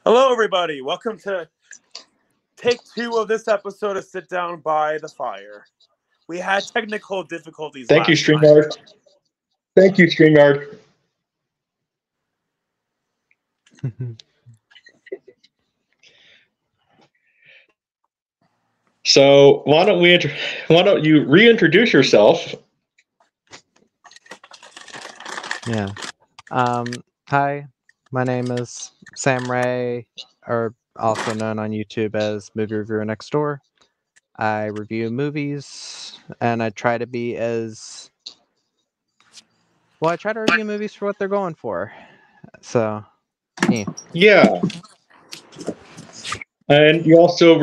Hello, everybody. Welcome to take 2 of this episode of Sit Down by the Fire. We had technical difficulties Thank you, last time. StreamYard. Thank you, StreamYard. So why don't you reintroduce yourself? Yeah. Hi, my name is Sam Ray, or also known on YouTube as Movie Reviewer Next Door. I review movies, and I try to be as well. I try to review movies for what they're going for. So, Yeah. And you also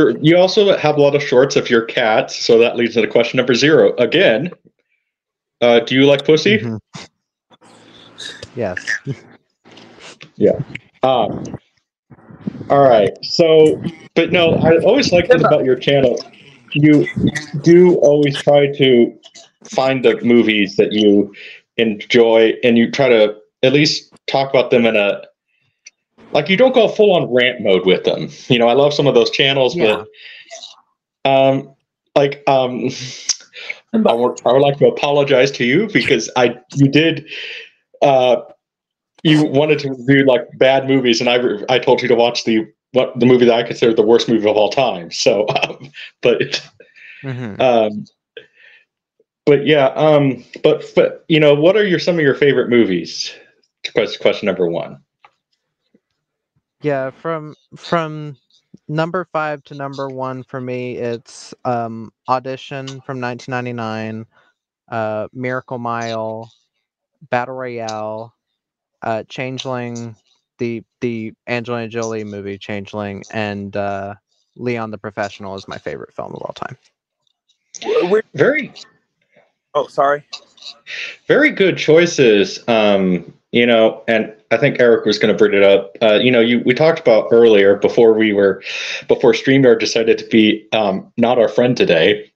have a lot of shorts of your cats, so that leads to question number 0. Again, do you like pussy? Yes. Yeah. All right. So, but no, I always like this about your channel. You do always try to find the movies that you enjoy, and you try to at least talk about them in a you don't go full on rant mode with them. I love some of those channels, Yeah. but I would like to apologize to you because you wanted to review bad movies, and I told you to watch the movie that I consider the worst movie of all time. So, but yeah, but what are some of your favorite movies? Question number 1. Yeah, from number 5 to number 1 for me, it's Audition from 1999, Miracle Mile, Battle Royale, Changeling, the Angelina Jolie movie Changeling, and Leon the Professional is my favorite film of all time. Sorry. Very good choices. And I think Eric was going to bring it up. We talked about earlier before StreamYard decided to be not our friend today.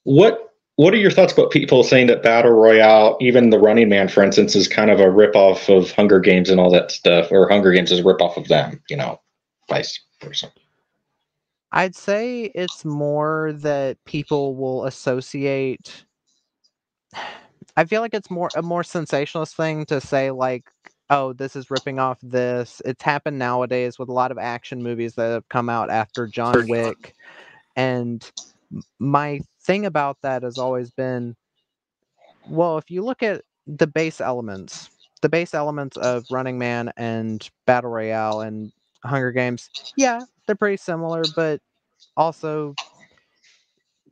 What are your thoughts about people saying that Battle Royale, even The Running Man, for instance, is kind of a ripoff of Hunger Games and all that stuff, or Hunger Games is a ripoff of them, vice versa? I'd say it's more that people will associate. I feel like it's a more sensationalist thing to say, oh, this is ripping off this. It's happened nowadays with a lot of action movies that have come out after John Wick. And my thing about that has always been, well, if you look at the base elements of Running Man and Battle Royale and Hunger Games, yeah, they're pretty similar, but also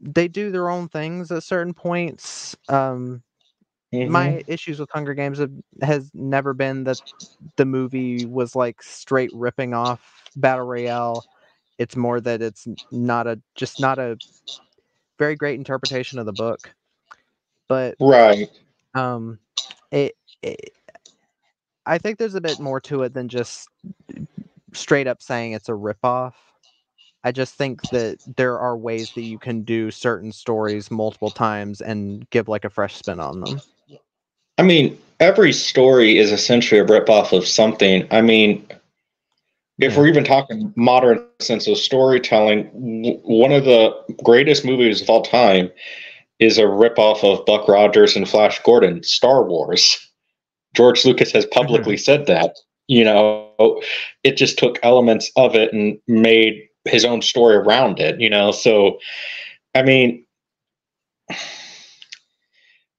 they do their own things at certain points. My issues with Hunger Games has never been that the movie was straight ripping off Battle Royale. It's more that it's not a very great interpretation of the book. But right. I think there's a bit more to it than just straight up saying it's a ripoff. I just think that there are ways that you can do certain stories multiple times and give a fresh spin on them. I mean, every story is essentially a ripoff of something. I mean, if we're even talking modern sense of storytelling, one of the greatest movies of all time is a ripoff of Buck Rogers and Flash Gordon, Star Wars. George Lucas has publicly said that. It just took elements of it and made his own story around it. So, I mean,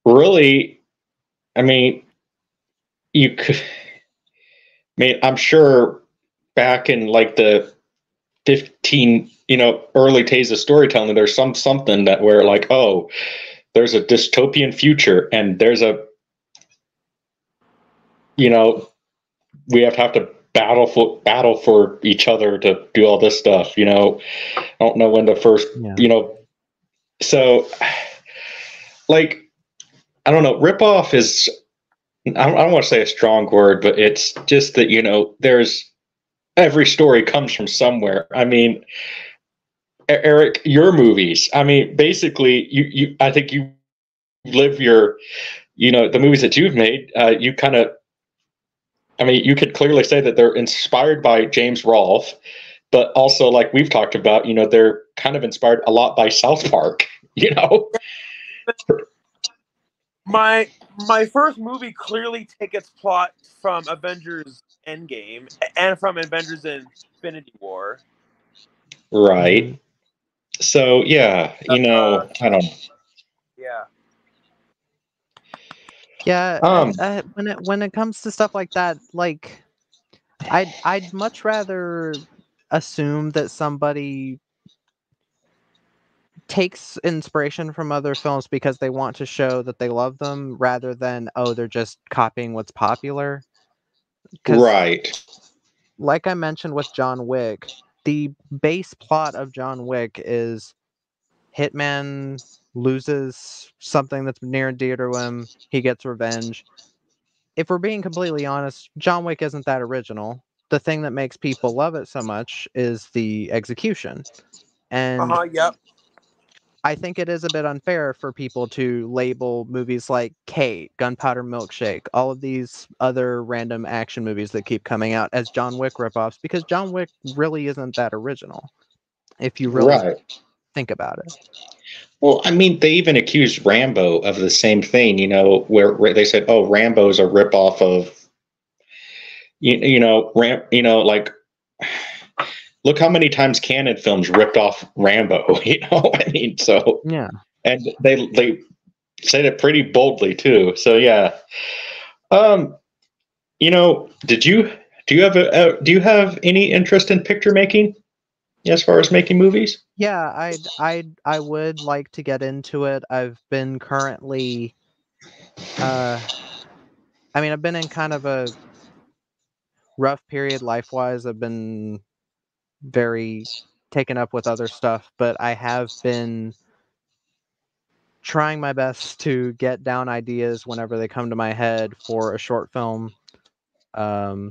really, you could. I'm sure back in the 15, early days of storytelling, there's something that where oh, there's a dystopian future and there's we have to battle for each other to do all this stuff. I don't know when the first, so I don't know, ripoff is, I don't want to say a strong word, but it's just that, there's every story comes from somewhere. I mean, Eric, your movies, basically you I think you live your, the movies that you've made, you kind of I mean, you could clearly say that they're inspired by James Rolfe, but also, like we've talked about, they're kind of inspired a lot by South Park. My first movie clearly take its plot from Avengers Endgame and from Avengers Infinity War. Right. So yeah, I don't. Yeah. Yeah, when it comes to stuff like that, like I'd much rather assume that somebody takes inspiration from other films because they want to show that they love them rather than they're just copying what's popular. 'Cause, Right. like I mentioned with John Wick, the base plot of John Wick is hitman loses something that's near and dear to him, he gets revenge. If we're being completely honest, John Wick isn't that original. The thing that makes people love it so much is the execution. And Yep. I think it is a bit unfair for people to label movies like Kate, Gunpowder Milkshake, all of these other random action movies that keep coming out as John Wick ripoffs, because John Wick really isn't that original, if you really Right. think about it. Well, I mean, they even accused Rambo of the same thing, where they said, "Oh, Rambo's a ripoff of," like, look how many times Cannon Films ripped off Rambo. I mean, so Yeah. and they said it pretty boldly too. So yeah, do you have any interest in picture making as far as making movies? Yeah, I would like to get into it. I've been currently I've been in kind of a rough period life-wise. I've been very taken up with other stuff, but I have been trying my best to get down ideas whenever they come to my head for a short film. I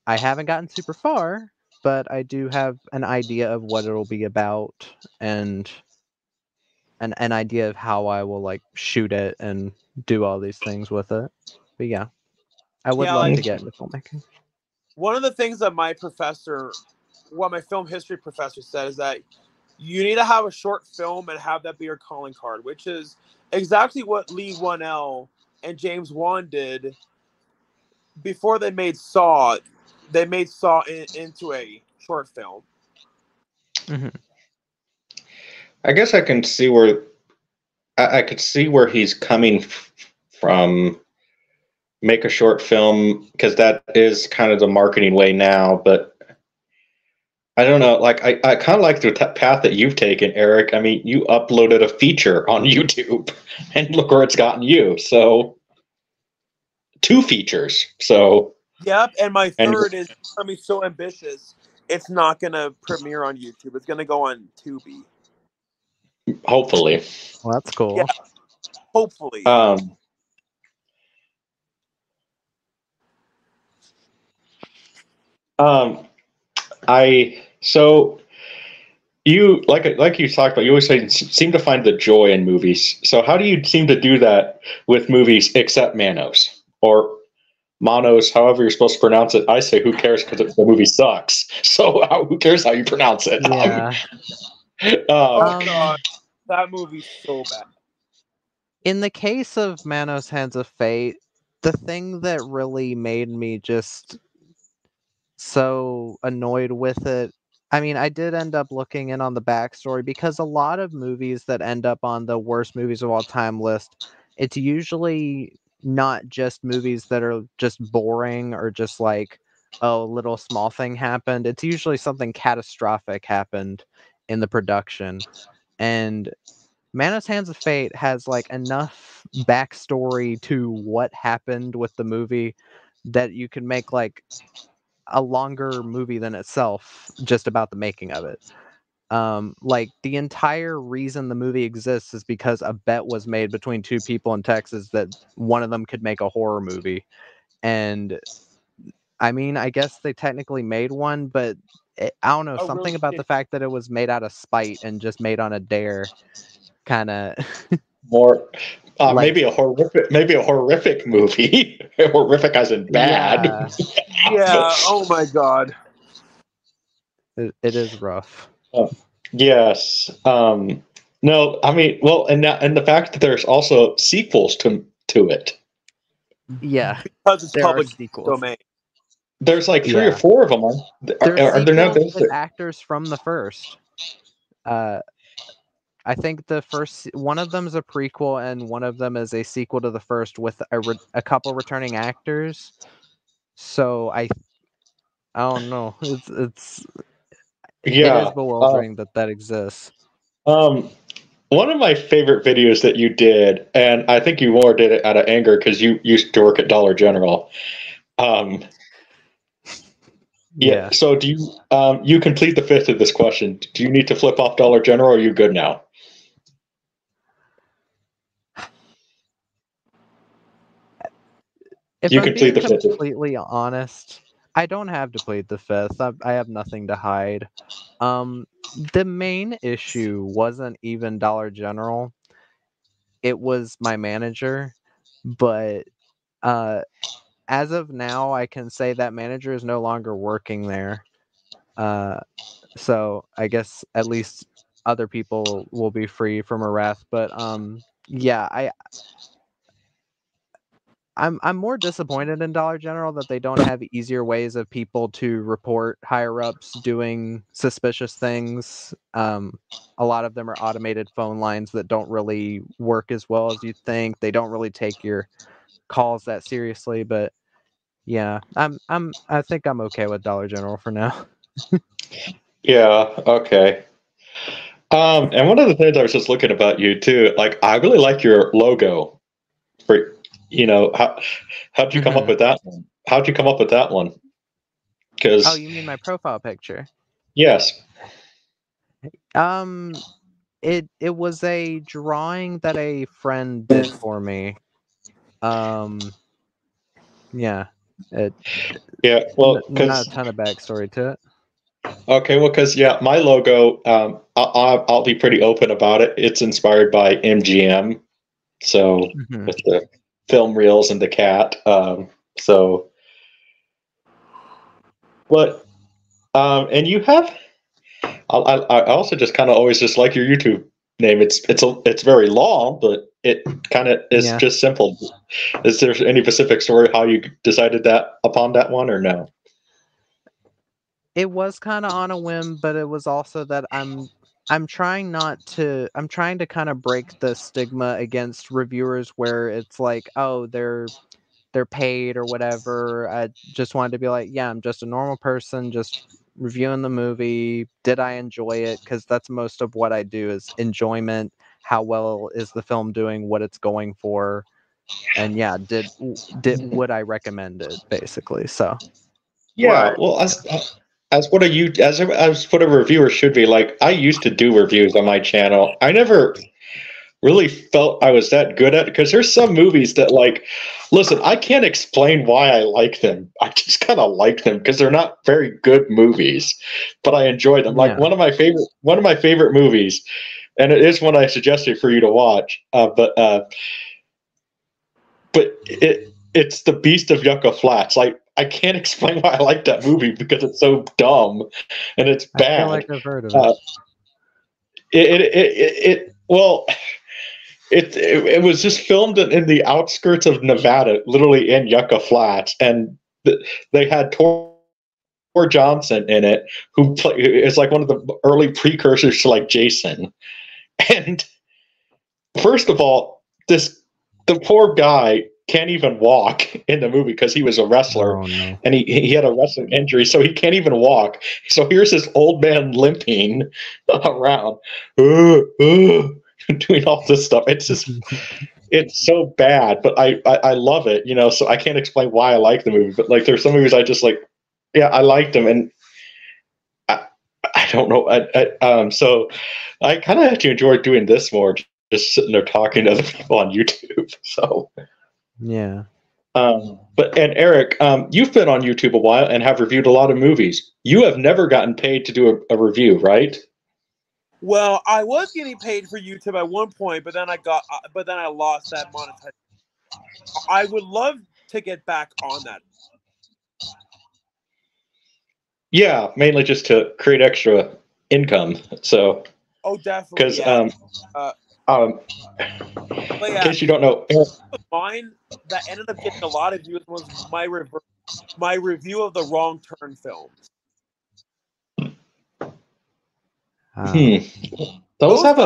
haven't gotten super far, but I do have an idea of what it'll be about and an idea of how I will like shoot it and do all these things with it. But yeah, I would love to get into filmmaking. One of the things that my film history professor said is that you need to have a short film and have that be your calling card, which is exactly what Lee Whannell and James Wan did before they made Saw. They made Saw into a short film. Mm-hmm. I guess I can see where I could see where he's coming from. Make a short film, because that is kind of the marketing way now, but I don't know. Like, I kind of like the path that you've taken, Eric. I mean, you uploaded a feature on YouTube, and look where it's gotten you. So, 2 features. So, yep. And my third is going to be so ambitious. It's not going to premiere on YouTube. It's going to go on Tubi. Hopefully. Well, that's cool. Yeah, hopefully. You like you talked about, you always seem to find the joy in movies. So how do you seem to do that with movies except Manos or Manos, however you're supposed to pronounce it? I say who cares, because the movie sucks. So who cares how you pronounce it? Yeah. Oh god, that movie's so bad. In the case of Manos Hands of Fate, the thing that really made me just so annoyed with it, I mean, I did end up looking in on the backstory, because a lot of movies that end up on the worst movies of all time list, it's usually not just movies that are just boring or just like, oh, a little small thing happened. It's usually something catastrophic happened in the production. And Manos Hands of Fate has like enough backstory to what happened with the movie that you can make like a longer movie than itself just about the making of it. Like the entire reason the movie exists is because a bet was made between 2 people in Texas that one of them could make a horror movie. And I mean, I guess they technically made one, but I don't know, something about the fact that it was made out of spite and just made on a dare kind of more. Like- maybe a horrific movie. Horrific as in bad. Yeah. Oh my god. It is rough. Yes. No, I mean, well, and the fact that there's also sequels to it. Yeah, Because it's there are public sequels. domain. There's like 3 or Yeah. 4 of them. Are there not sequels those? with actors from the first. I think the first one of them is a prequel, and one of them is a sequel to the first with a couple returning actors. So I don't know. It Yeah. is bewildering that exists. One of my favorite videos that you did, and I think you more did it out of anger because you used to work at Dollar General. Yeah. So do you you complete the 5th of this question? Do you need to flip off Dollar General, or are you good now? If You I'm complete being the 5th. completely honest, I don't have to plead the 5th. I have nothing to hide. The main issue wasn't even Dollar General. It was my manager, but as of now, I can say that manager is no longer working there. So I guess at least other people will be free from a wrath. But yeah, I'm more disappointed in Dollar General that they don't have easier ways of people to report higher ups doing suspicious things. A lot of them are automated phone lines that don't really work as well as you think. They don't really take your calls that seriously, but yeah, I think I'm okay with Dollar General for now. Yeah. Okay. And one of the things I was just looking about you too, like I really like your logo. For how'd you come up with that one? How'd you come up with that one? Because Oh, you mean my profile picture? yes. It was a drawing that a friend did for me. Yeah. Yeah. Well, not a ton of backstory to it. Okay, well, because my logo, I'll be pretty open about it. It's inspired by MGM, so with the film reels and the cat. So, but and you have, I also just kind of always just like your YouTube name. It's very long, but it kind of is just simple. Is there any specific story how you decided upon that one, or no? It was kind of on a whim, but it was also that I'm trying to kind of break the stigma against reviewers where it's like, oh, they're paid or whatever. I just wanted to be like, yeah, I'm just a normal person, just reviewing the movie. Did I enjoy it? Because that's most of what I do is enjoyment. How well is the film doing what it's going for? And yeah, would I recommend it basically? So yeah, well, as what a reviewer should be. Like, I used to do reviews on my channel. I never really felt I was that good at it because there's some movies that, like, listen, I can't explain why I like them. I just kind of like them because they're not very good movies, but I enjoy them. Like one of my favorite movies, and it is one I suggested for you to watch. But it's The Beast of Yucca Flats. Like, I can't explain why I like that movie because it's so dumb and it's bad. I feel like I've heard of it. It was just filmed in the outskirts of Nevada, literally in Yucca Flats, and they had Tor Johnson in it, who is like one of the early precursors to like Jason. And first of all, the poor guy can't even walk in the movie because he was a wrestler and he had a wrestling injury, so he can't even walk. So here's this old man limping around, doing all this stuff. It's just, it's so bad, but I love it, so I can't explain why I like the movie, but like there's some movies I just like, yeah, I liked them, and I don't know. So I kind of actually enjoy doing this more, just sitting there talking to other people on YouTube. So yeah. But Eric, you've been on YouTube a while and have reviewed a lot of movies. You have never gotten paid to do a review, right? Well, I was getting paid for YouTube at one point, but then I lost that monetization. I would love to get back on that. Yeah, mainly just to create extra income. So, Oh, definitely, because yeah. in case you don't know, mine that ended up getting a lot of views was my review of the Wrong Turn films. Those have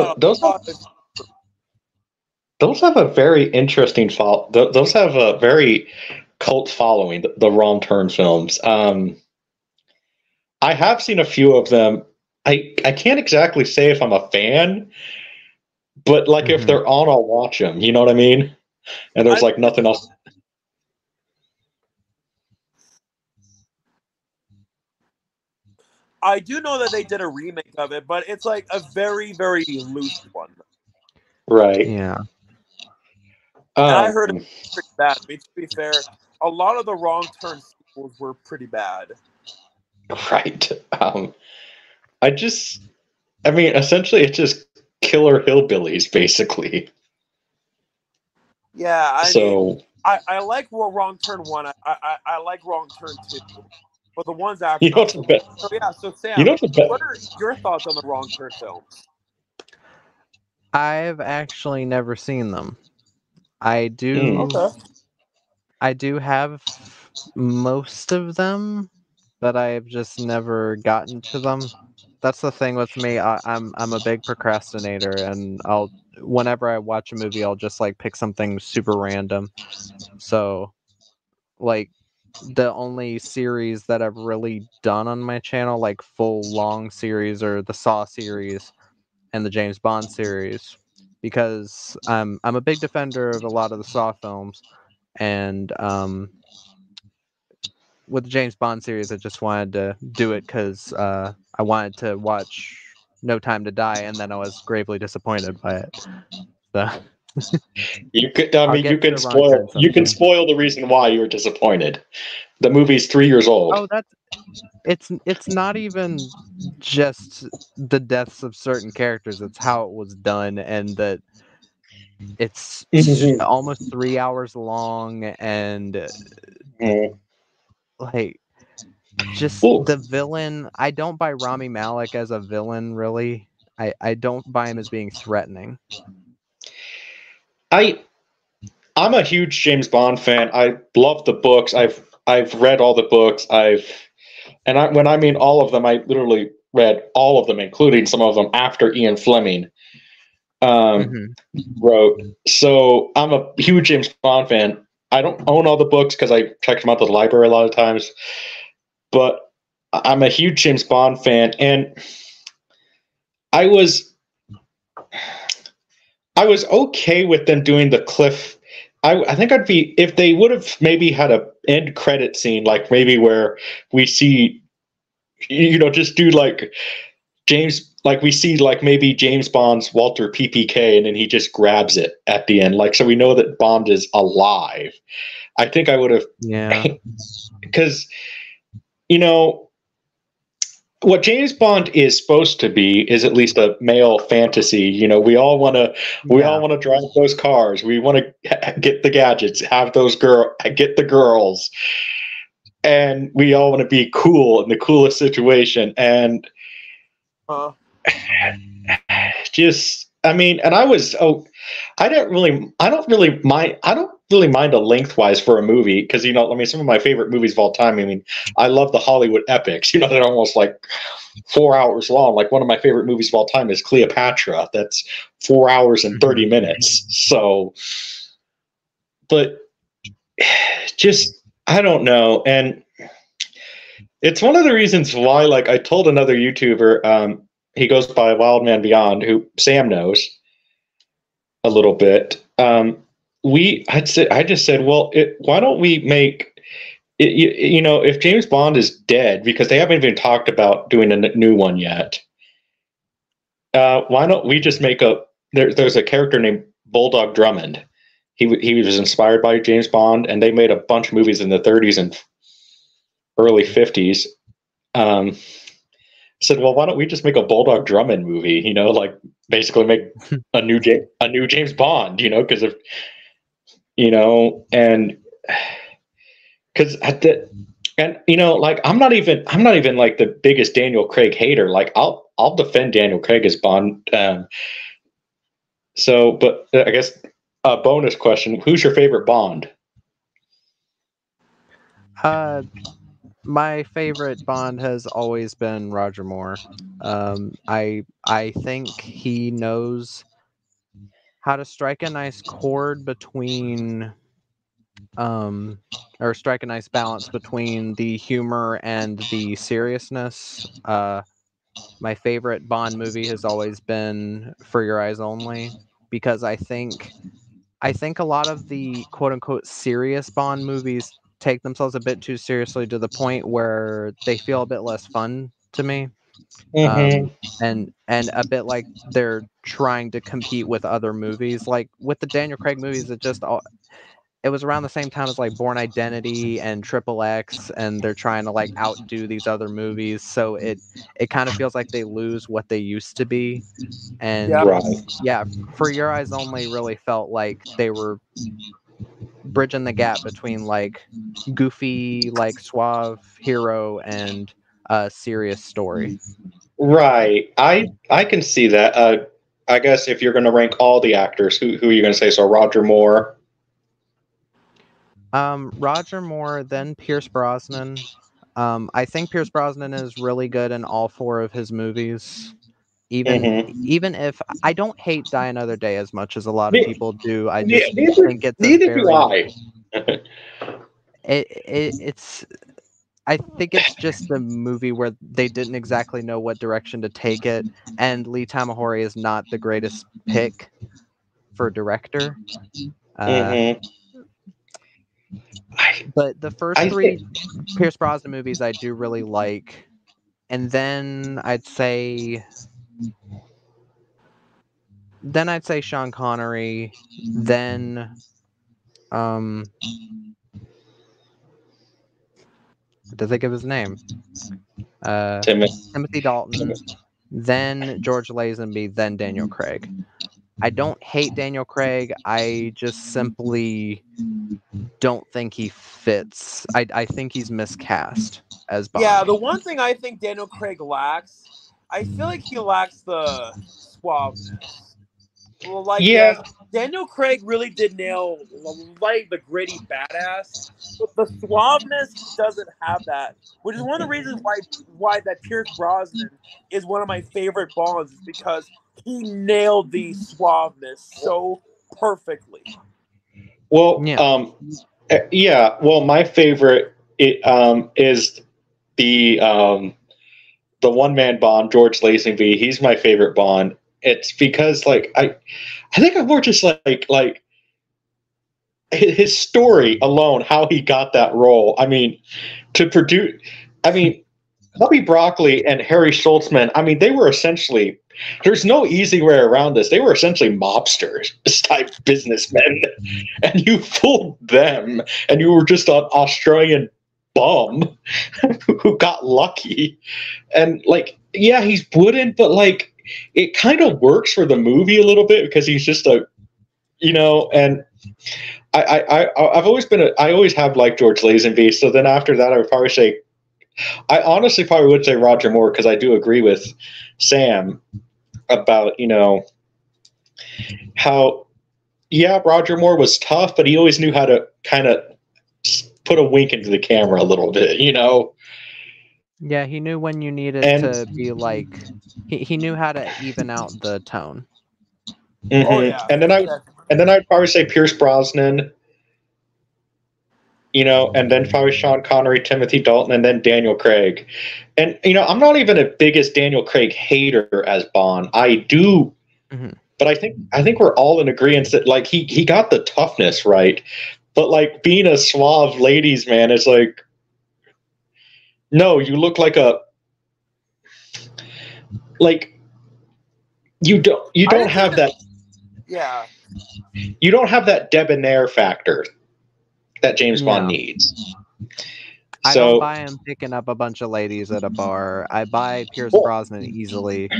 a very interesting those have a very cult following. The Wrong Turn films. I have seen a few of them. I can't exactly say if I'm a fan, but like if they're on, I'll watch them. You know what I mean? And there's like nothing else. I do know that they did a remake of it, but it's like a very, very loose one. Right. Yeah. And I heard it was pretty bad. I mean, to be fair, a lot of the Wrong Turn sequels were pretty bad. Right. Essentially, it's just killer hillbillies, basically. Yeah, I like Wrong Turn 1. I like Wrong Turn 2. But the ones after. So Sam, what are your thoughts on the Wrong Turn films? I've actually never seen them. I do have most of them, but I've just never gotten to them. That's the thing with me. I'm a big procrastinator, and whenever I watch a movie, I'll just like pick something super random. So, like, the only series that I've really done on my channel, like full long series, are the Saw series and the James Bond series, because I'm a big defender of a lot of the Saw films, and with the James Bond series, I just wanted to do it because I wanted to watch No Time to Die, and then I was gravely disappointed by it. So. You can spoil the reason why you were disappointed. The movie's 3 years old. Oh, it's not even just the deaths of certain characters, it's how it was done, and that it's almost 3 hours long, and like just the villain. I don't buy Rami Malek as a villain, really. I don't buy him as being threatening. I'm a huge James Bond fan. I love the books. I've read all the books. When I mean all of them, I literally read all of them, including some of them after Ian Fleming wrote. So I'm a huge James Bond fan. I don't own all the books because I check them out at the library a lot of times, but I'm a huge James Bond fan, and I was okay with them doing the cliff. I think I'd be, if they would have maybe had a end credit scene, like maybe where we see, just do like we see like maybe James Bond's Walter PPK, and then he just grabs it at the end, like, so we know that Bond is alive. I think I would have, because what James Bond is supposed to be is at least a male fantasy. We all want to drive those cars. We want to get the gadgets, get the girls, and we all want to be cool in the coolest situation. And I don't really mind a lengthwise for a movie, because some of my favorite movies of all time, I love the Hollywood epics, they're almost like 4 hours long. Like one of my favorite movies of all time is Cleopatra. That's 4 hours and 30 minutes. So, but just, I don't know. And it's one of the reasons why, like, I told another YouTuber, he goes by Wildman Beyond, who Sam knows a little bit. I just said, well, why don't we make it, if James Bond is dead, because they haven't even talked about doing a new one yet, why don't we just make there's a character named Bulldog Drummond. He was inspired by James Bond, and they made a bunch of movies in the 30s and early 50s. said, well, why don't we just make a Bulldog Drummond movie? You know, like basically make a new James Bond. You know, because of and because and like I'm not even like the biggest Daniel Craig hater. Like I'll defend Daniel Craig as Bond. So, but I guess a bonus question: who's your favorite Bond? My favorite Bond has always been Roger Moore. I think he knows how to strike a nice chord between or strike a nice balance between the humor and the seriousness. My favorite Bond movie has always been For Your Eyes Only, because I think a lot of the quote unquote serious Bond movies take themselves a bit too seriously to the point where they feel a bit less fun to me. And a bit like they're trying to compete with other movies. Like with the Daniel Craig movies, it was around the same time as like Bourne Identity and Triple X, and they're trying to like outdo these other movies. So it kind of feels like they lose what they used to be. And yeah, For Your Eyes Only really felt like they were bridging the gap between like goofy, like suave hero and a serious story. Right. I can see that. I guess if you're going to rank all the actors, who are you going to say? So Roger Moore. Roger Moore, then Pierce Brosnan. I think Pierce Brosnan is really good in all four of his movies. Even if I don't hate Die Another Day as much as a lot of people do, I just think it's neither do I. It's I think it's just a movie where they didn't exactly know what direction to take it, and Lee Tamahori is not the greatest pick for director. But the first three Pierce Brosnan movies I do really like. And then I'd say Sean Connery, then to think of his name. Timothy Dalton, then George Lazenby, then Daniel Craig. I don't hate Daniel Craig. I just simply don't think he fits. I think he's miscast as Bond. Yeah, the one thing I think Daniel Craig lacks, I feel like he lacks the suaveness. Well, like, yes, Daniel Craig really did nail like the gritty badass, but the suaveness doesn't have that, which is one of the reasons why that Pierce Brosnan is one of my favorite Bonds, is because he nailed the suaveness so perfectly. Well, well, my favorite is the one-man Bond, George Lazenby. He's my favorite Bond. It's because like I think I'm more just like his story alone, how he got that role. I mean, to produce. I mean, Bobby Broccoli and Harry Schultzman. I mean, they were essentially. There's no easy way around this. They were essentially mobsters, type businessmen, and you fooled them, and you were just an Australian bum who got lucky. And like, yeah, he's wooden, but like, it kind of works for the movie a little bit because he's just a, and I've always been I always have liked George Lazenby. So then after that, I would probably say, I honestly probably would say Roger Moore, because I do agree with Sam about, how, Roger Moore was tough, but he always knew how to kind of put a wink into the camera a little bit, Yeah, he knew when you needed to be like, he knew how to even out the tone. Oh, yeah. And then I'd probably say Pierce Brosnan, and then probably Sean Connery, Timothy Dalton, and then Daniel Craig. And, I'm not even the biggest Daniel Craig hater as Bond. I do, but I think we're all in agreement that like he got the toughness right. But like being a suave ladies man is like, no, you look like you don't have that. Yeah. You don't have that debonair factor that James Bond needs. I don't buy him picking up a bunch of ladies at a bar. I buy Pierce Brosnan easily.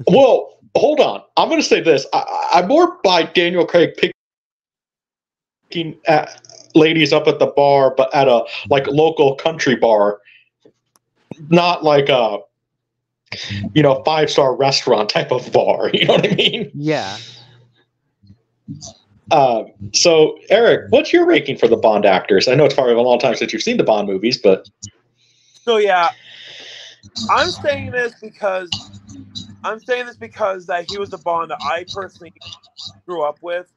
Well, hold on. I'm going to say this. I more buy Daniel Craig picking ladies up at the bar, but at a like local country bar, not like a 5-star restaurant type of bar. You know what I mean? Yeah. So, Eric, what's your ranking for the Bond actors? I know it's probably a long time since you've seen the Bond movies, but So yeah, I'm saying this because that he was the Bond that I personally grew up with.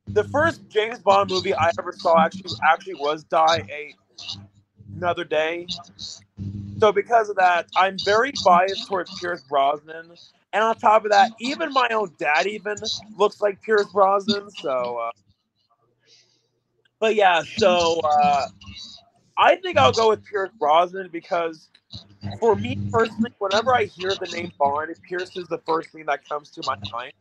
The first James Bond movie I ever saw actually was Die Another Day. So because of that, I'm very biased towards Pierce Brosnan. And on top of that, even my own dad even looks like Pierce Brosnan. So, but yeah, so I think I'll go with Pierce Brosnan because for me personally, whenever I hear the name Bond, Pierce is the first thing that comes to my mind.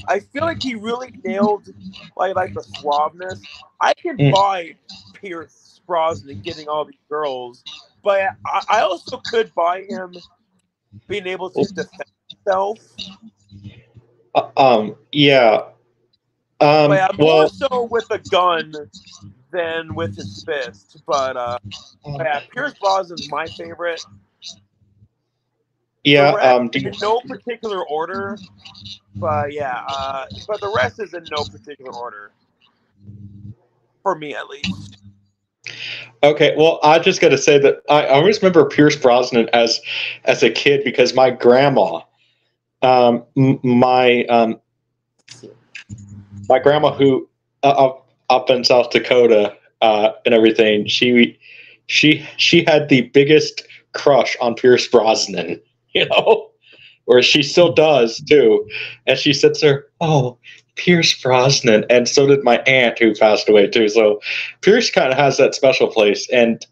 I feel like he really nailed like the suaveness. I can buy Pierce Brosnan getting all these girls, but I also could buy him being able to defend himself. Yeah. But yeah, more so with a gun than with his fist. But yeah, Pierce Brosnan's my favorite. Yeah. In no particular order. But yeah, but the rest is in no particular order. For me, at least. Okay, well, I just got to say that I always remember Pierce Brosnan as a kid because my grandma, my grandma who up in South Dakota and everything, she had the biggest crush on Pierce Brosnan, or she still does too, and she sits there, oh, Pierce Brosnan, and so did my aunt who passed away too. So Pierce kind of has that special place. And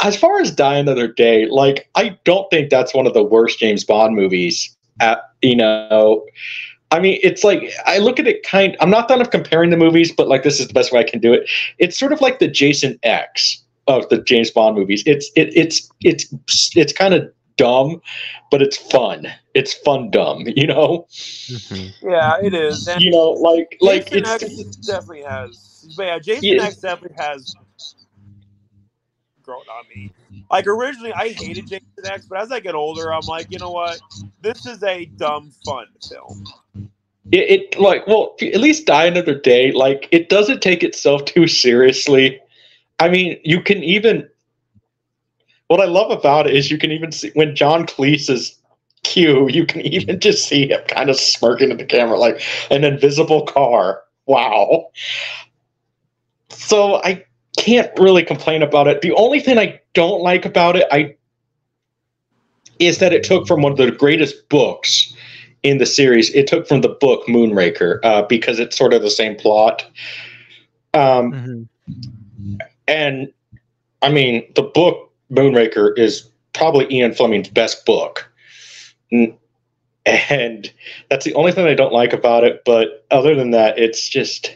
as far as Die Another Day, like I don't think that's one of the worst James Bond movies. I mean, it's like I look at it I'm not done of comparing the movies, but like this is the best way I can do it. It's sort of like the Jason X of the James Bond movies. It's kind of dumb, but it's fun. It's fun dumb, Mm-hmm. Yeah, it is. And like Jason X definitely has. But yeah, Jason X definitely has grown on me. Like originally, I hated Jason X, but as I get older, I'm like, you know what? This is a dumb, fun film. At least Die Another Day. Like it doesn't take itself too seriously. I mean, you can even. What I love about it is you can even see when John Cleese is Q, you can even just see him kind of smirking at the camera like an invisible car. Wow. So I can't really complain about it. The only thing I don't like about it is that it took from one of the greatest books in the series. It took from the book Moonraker because it's sort of the same plot. And I mean, the book Moonraker is probably Ian Fleming's best book. And that's the only thing I don't like about it. But other than that, it's just,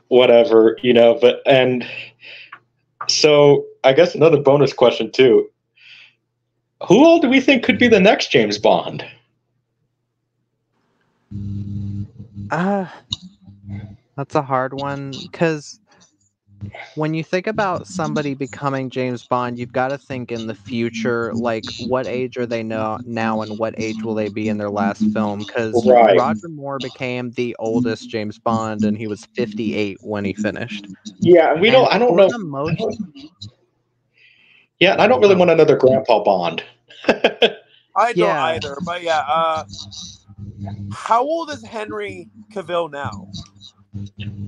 whatever, and so I guess another bonus question too. Who all do we think could be the next James Bond? That's a hard one because when you think about somebody becoming James Bond, you've got to think in the future, like what age are they now and what age will they be in their last film? Because Roger Moore became the oldest James Bond and he was 58 when he finished. Yeah, I don't know. Yeah, and I don't really want another Grandpa Bond. I don't either, but yeah. How old is Henry Cavill now?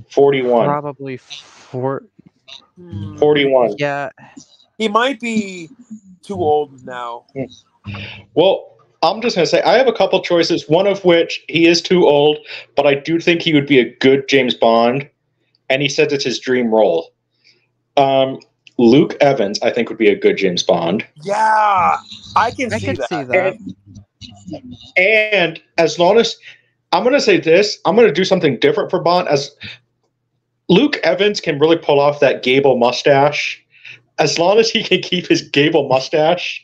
41. Probably 41. Yeah. He might be too old now. Well, I'm just going to say I have a couple choices, one of which he is too old, but I do think he would be a good James Bond, and he says it's his dream role. Luke Evans, I think, would be a good James Bond. Yeah, I can see that. And as long as I'm going to say this, I'm going to do something different for Bond. Luke Evans can really pull off that Gable mustache as long as he can keep his Gable mustache.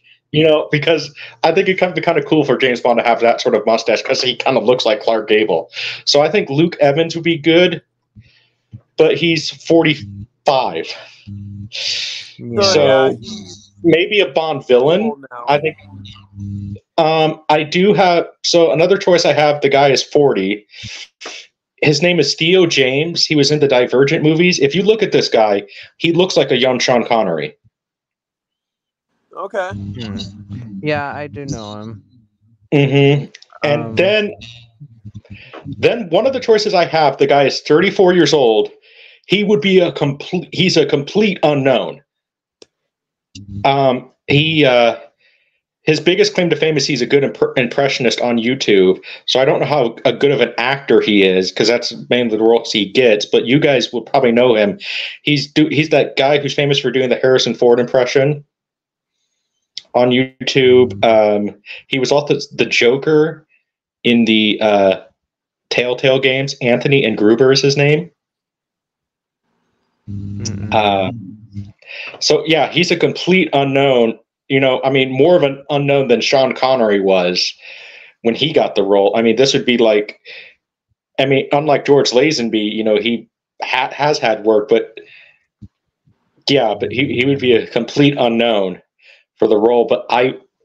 Because I think it could be kind of cool for James Bond to have that sort of mustache because he kind of looks like Clark Gable. So I think Luke Evans would be good, but he's 45. Yeah. So maybe a Bond villain. I think. I do have. So another choice I have. The guy is 40. His name is Theo James. He was in the Divergent movies. If you look at this guy, he looks like a young Sean Connery. Okay. Yeah, I do know him. Mm-hmm. And then one of the choices I have, the guy is 34 years old. He would be he's a complete unknown. His biggest claim to fame is he's a good impressionist on YouTube. So I don't know how good of an actor he is, because that's mainly the roles he gets. But you guys will probably know him. He's that guy who's famous for doing the Harrison Ford impression on YouTube. He was also the Joker in the Telltale games. Anthony and Gruber is his name. So yeah, he's a complete unknown. More of an unknown than Sean Connery was when he got the role. This would be like, unlike George Lazenby, he has had work, but he would be a complete unknown for the role. But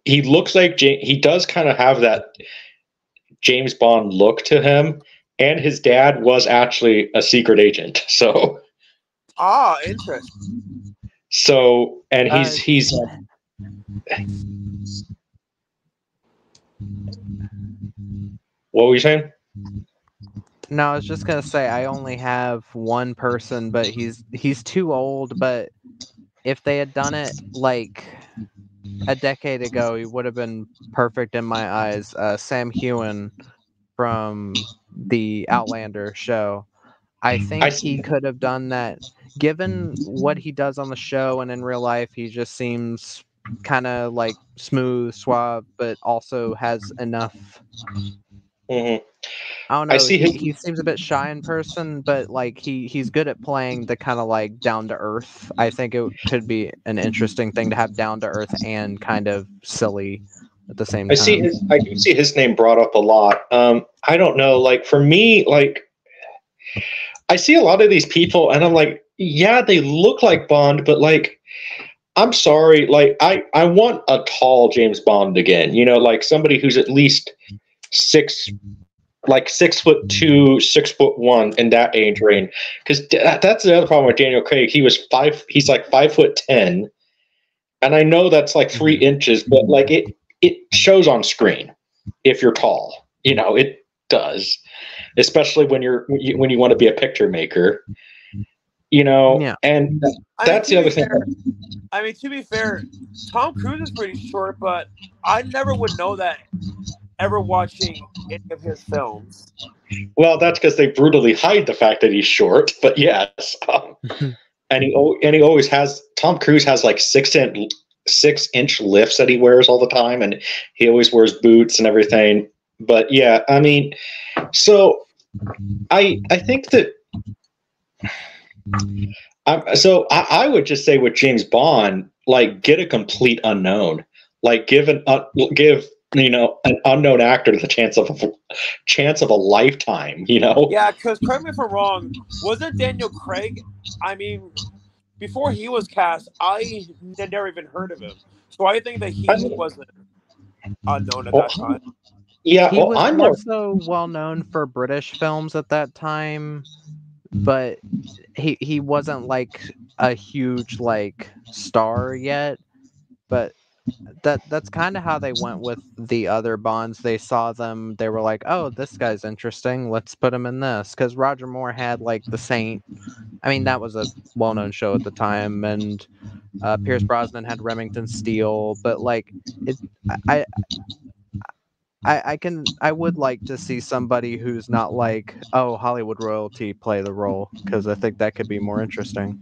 he looks like he does kind of have that James Bond look to him, and his dad was actually a secret agent. So interesting. So, and he's what were you saying? No, I was just gonna say I only have one person, but he's too old. But if they had done it like a decade ago, he would have been perfect in my eyes. Sam Heughan from the Outlander show. I think he could have done that. Given what he does on the show and in real life, he just seems kind of like smooth, suave, but also has enough. Mm-hmm. I don't know. He seems a bit shy in person, but like he's good at playing the kind of like down to earth. I think it could be an interesting thing to have down to earth and kind of silly at the same time. I do see his name brought up a lot. I don't know. Like for me, like I see a lot of these people, and I'm like, yeah, they look like Bond, but like, I'm sorry, like I want a tall James Bond again. Like somebody who's at least 6'2", 6'1" in that age range. Because that's the other problem with Daniel Craig. He's like 5'10", and I know that's like 3 inches, but like it shows on screen if you're tall. It does, especially when you want to be a picture maker. And that's the other thing. To be fair, Tom Cruise is pretty short, but I never would know that ever watching any of his films. Well, that's because they brutally hide the fact that he's short. But yes, and he always has. Tom Cruise has like 6-inch lifts that he wears all the time, and he always wears boots and everything. But yeah, so I think that. I would just say with James Bond, like get a complete unknown, like give an unknown actor the chance of a lifetime. Yeah, because correct me if I'm wrong, wasn't Daniel Craig? Before he was cast, I had never even heard of him, so I think that he wasn't unknown at that time. Yeah, he was also well known for British films at that time. But he wasn't like a huge like star yet. But that's kind of how they went with the other Bonds. They saw them, they were like, oh, this guy's interesting, let's put him in this. Because Roger Moore had like The Saint. That was a well-known show at the time, and Pierce Brosnan had Remington Steele. But like I would like to see somebody who's not like, oh, Hollywood royalty play the role, because I think that could be more interesting.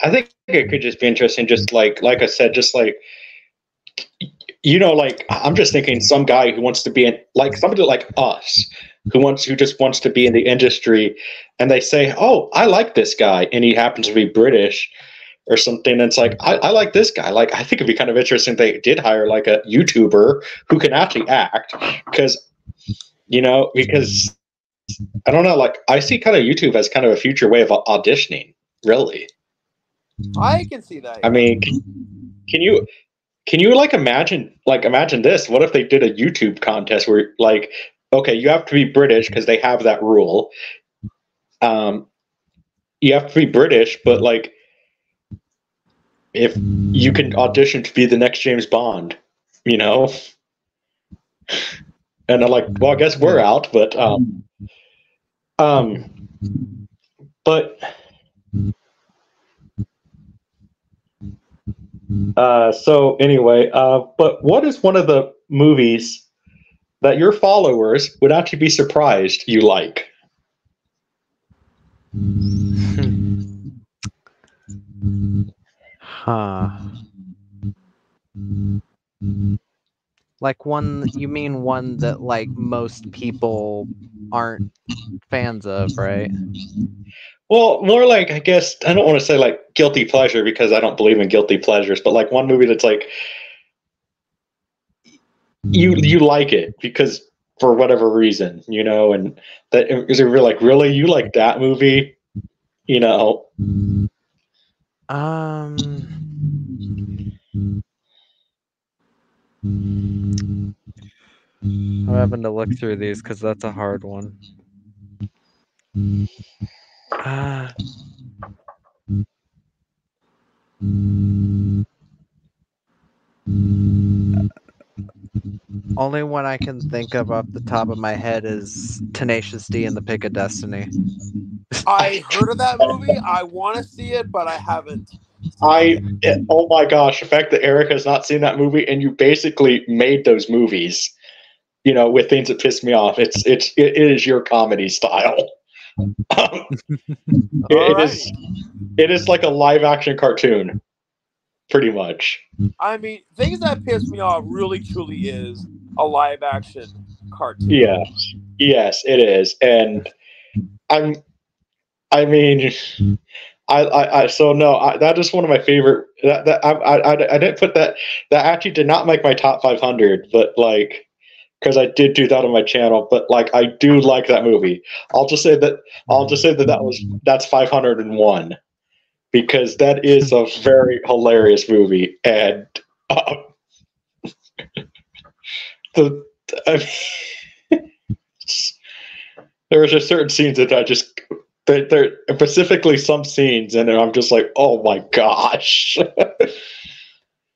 I think it could just be interesting, just like I said, just like, like I'm just thinking some guy who wants to be like somebody like us, who just wants to be in the industry, and they say, "Oh, I like this guy," and he happens to be British or something. And it's like, I like this guy. Like, I think it'd be kind of interesting if they did hire like a YouTuber who can actually act, because I don't know, like I see kind of YouTube as kind of a future way of auditioning. Really, I can see that. I mean, can you like imagine this? What if they did a YouTube contest where, like, okay, you have to be British because they have that rule. You have to be British, but like, if you can audition to be the next James Bond, and I'm like, well, I guess we're out, but so anyway, but what is one of the movies that your followers would actually be surprised you like? Huh. Like one, you mean one that like most people aren't fans of, right? Well, more like, I guess, I don't want to say like guilty pleasure, because I don't believe in guilty pleasures, but like one movie that's like, you like it because for whatever reason, and that is it. Really, like, really, you like that movie, I'm having to look through these because that's a hard one. Only one I can think of off the top of my head is Tenacious D and the Pick of Destiny. I heard of that movie. I want to see it, but I haven't. Oh my gosh, the fact that Eric has not seen that movie, and you basically made those movies, with things that piss me off. It is your comedy style. It is like a live action cartoon, pretty much. I mean, things that piss me off really truly is a live action cartoon. Yes, it is. And that is one of my favorite. I didn't put that. That actually did not make my top 500, but like, because I did do that on my channel. But like, I do like that movie. I'll just say that that's 501, because that is a very hilarious movie, and there's just certain scenes that there specifically some scenes, and I'm just like, oh my gosh.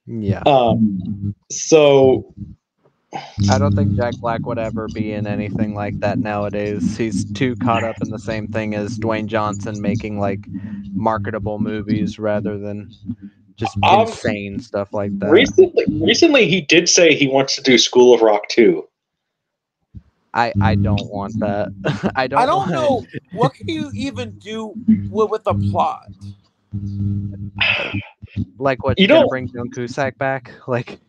Yeah. So I don't think Jack Black would ever be in anything like that nowadays. He's too caught up in the same thing as Dwayne Johnson, making like marketable movies rather than just insane stuff like that. Recently he did say he wants to do School of Rock 2. I don't want that. I don't know. What can you even do with the plot? Like, what, you gonna bring John Cusack back? Like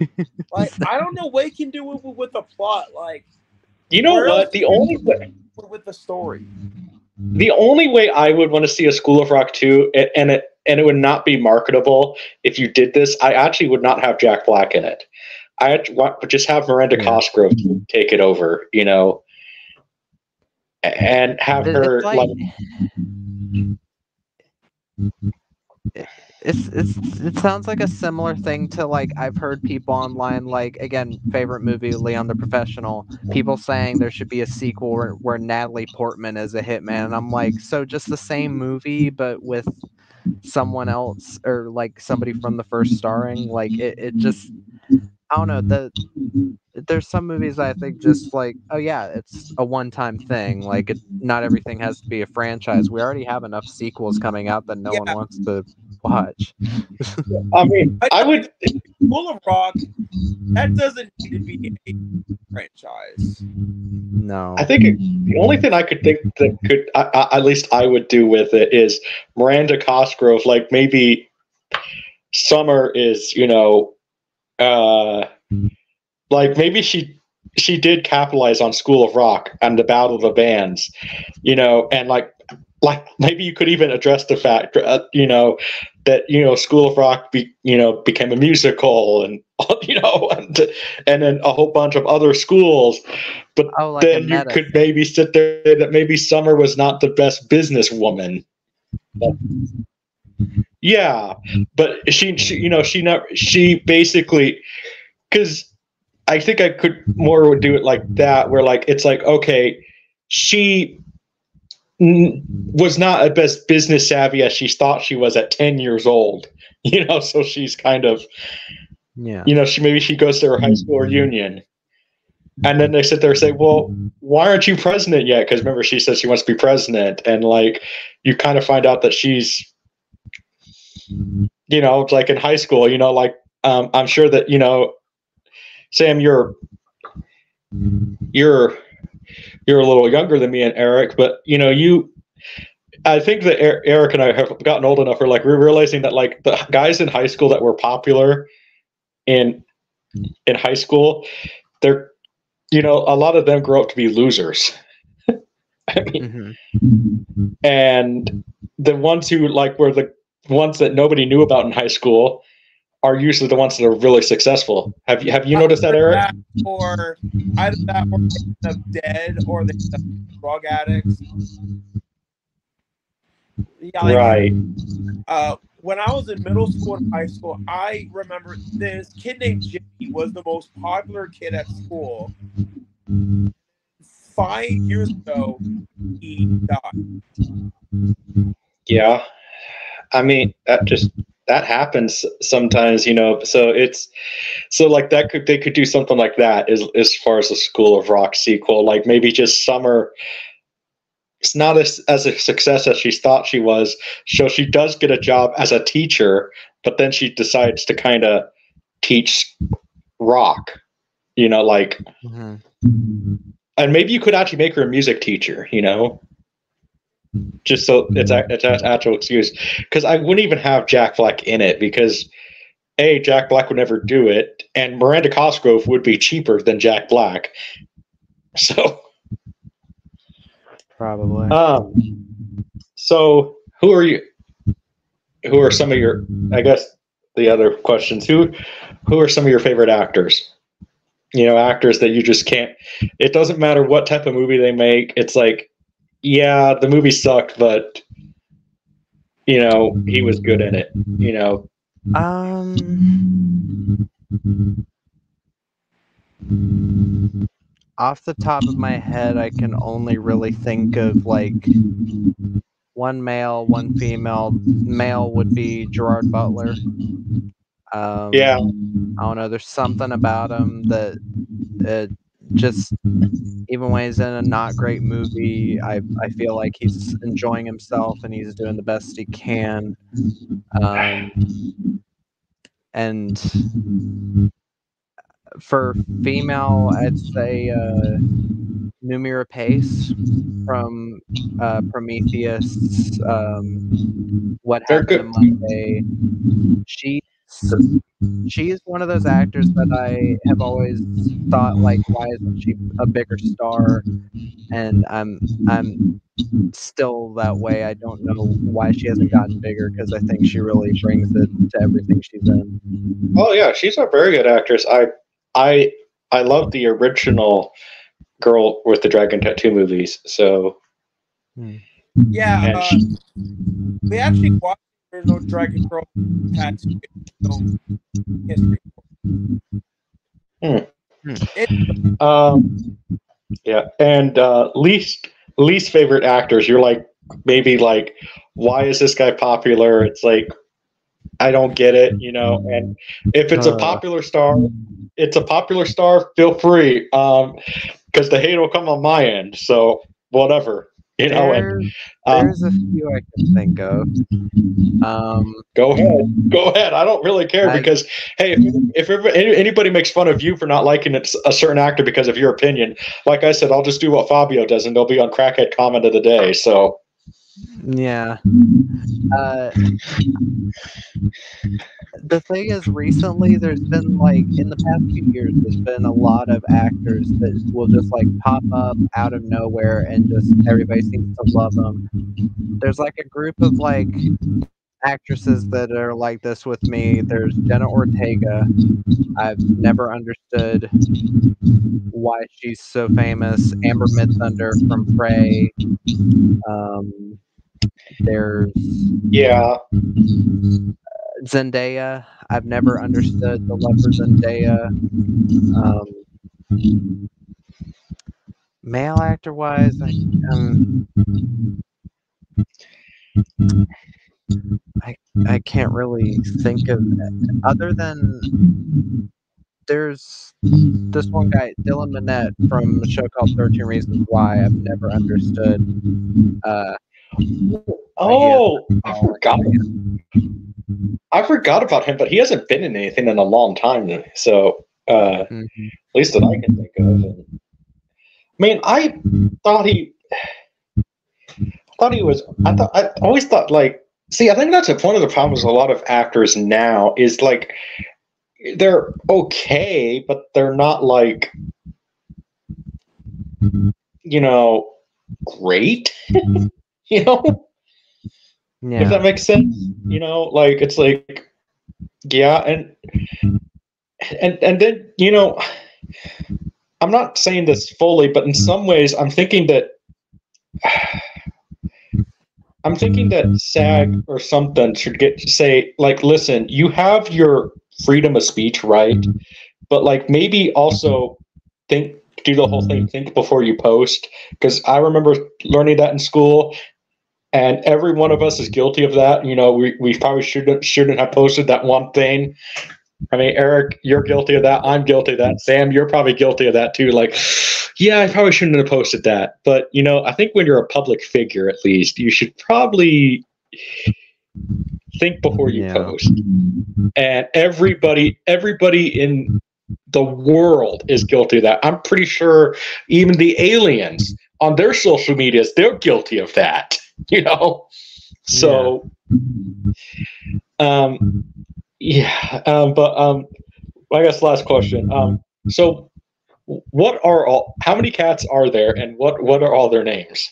I don't know what you can do with the plot. Like, what? The only way with the story. The only way I would want to see a School of Rock 2, and it would not be marketable if you did this, I actually would not have Jack Black in it. I would just have Miranda Cosgrove take it over, and have her like. It sounds like a similar thing to, like, I've heard people online, like, again, favorite movie, Leon the Professional, people saying there should be a sequel where Natalie Portman is a hitman, and I'm like, so just the same movie but with someone else, or like somebody from the first starring? Like, it just, I don't know, there's some movies I think just like, oh yeah, it's a one-time thing. Like, not everything has to be a franchise. We already have enough sequels coming out that no one wants to watch. I mean, I would. School of Rock, that doesn't need to be a franchise. No. I think the only thing I could think that could, at least I would do with it, is Miranda Cosgrove. Like, maybe Summer is, like maybe she she did capitalize on School of Rock and the Battle of the Bands, you know, and like maybe you could even address the fact, you know, that, you know, School of Rock, became a musical, and you know, and then a whole bunch of other schools. But like then you could maybe sit there that maybe Summer was not the best businesswoman. Yeah, but she basically, because I think I could more would do it like that, where like it's like, okay, she was not as best business savvy as she thought she was at 10 years old, you know, so she's kind of, yeah, you know, she goes to her high school reunion, and then they sit there and say, well, why aren't you president yet? Because remember, she says she wants to be president, and like you kind of find out that she's, you know, like in high school, you know, like I'm sure that, you know, Sam, you're a little younger than me and Eric, but you know, I think that Eric and I have gotten old enough, we're realizing that like the guys in high school that were popular in high school, they're, you know, a lot of them grow up to be losers. I mean, and the ones who like were the ones that nobody knew about in high school are usually the ones that are really successsul. Have you noticed that, Eric? Or either that, or they end up dead, or they end up drug addicts. Yeah, like, right. When I was in middle school and high school, I remember this kid named Jimmy was the most popular kid at school. 5 years ago, he died. Yeah, I mean that happens sometimes, you know. So like they could do something like that as far as the School of Rock sequel, like maybe just Summer. It's not as a success as she thought she was. So she does get a job as a teacher, but then she decides to kind of teach rock, you know, like, and maybe you could actually make her a music teacher, you know, just so it's an actual excuse. Because I wouldn't even have Jack Black in it, because Jack Black would never do it, and Miranda Cosgrove would be cheaper than Jack Black. So. Probably. So who are some of your, I guess the other questions, who are some of your favorite actors? You know, actors that you just can't, it doesn't matter what type of movie they make. It's like, yeah, the movie sucked, but you know, he was good in it, you know. Off the top of my head, I can only really think of like one male, one female. Male would be Gerard Butler. Yeah. I don't know. There's something about him that just, even when he's in a not great movie, I feel like he's enjoying himself and he's doing the best he can. And for female, I'd say Noomi Rapace from Prometheus. What Happened on Monday. She is one of those actors that I have always thought, like, why isn't she a bigger star? And I'm still that way. I don't know why she hasn't gotten bigger, because I think she really brings it to everything she's in. Oh yeah, she's a very good actress. I love the original Girl with the Dragon Tattoo movies. So yeah, we actually watched the original Dragon Girl Tattoo film history. Yeah, and least favorite actors. You're like, maybe like, why is this guy popular? It's like, I don't get it, you know. And if it's a popular star, feel free, because the hate will come on my end. So whatever, you know. There's a few I can think of. Go ahead. I don't really care, because hey, if anybody makes fun of you for not liking a certain actor because of your opinion, like I said, I'll just do what Fabio does, and they'll be on Crackhead Comment of the Day. So yeah. the thing is, recently there's been like in the past few years, there's been a lot of actors that will just like pop up out of nowhere and just everybody seems to love them. There's like a group of like actresses that are like this with me. There's Jenna Ortega. I've never understood why she's so famous. Amber Midthunder from Prey. There's Yeah. Zendaya. I've never understood the love for Zendaya. Male actor wise, I can't really think of other than there's this one guy, Dylan Minnette from a show called 13 Reasons Why. I've never understood. Oh, I forgot. I forgot about him, but he hasn't been in anything in a long time. So, at least that I can think of. I mean, I always thought like. See, I think that's one of the problems with a lot of actors now is like they're okay, but they're not like great. Yeah. If that makes sense, like it's like, yeah, and then I'm not saying this fully, but in some ways, I'm thinking that SAG or something should say like, listen, you have your freedom of speech, right? But like maybe also do the whole thing, think before you post, because I remember learning that in school. And every one of us is guilty of that. We probably shouldn't have posted that one thing. I mean, Eric, you're guilty of that. I'm guilty of that. Sam, you're probably guilty of that too. Like, yeah, I probably shouldn't have posted that. But, I think when you're a public figure, at least, you should probably think before you post. And everybody in the world is guilty of that. I'm pretty sure even the aliens on their social medias, they're guilty of that. So, but I guess last question. So, how many cats are there, and what are all their names?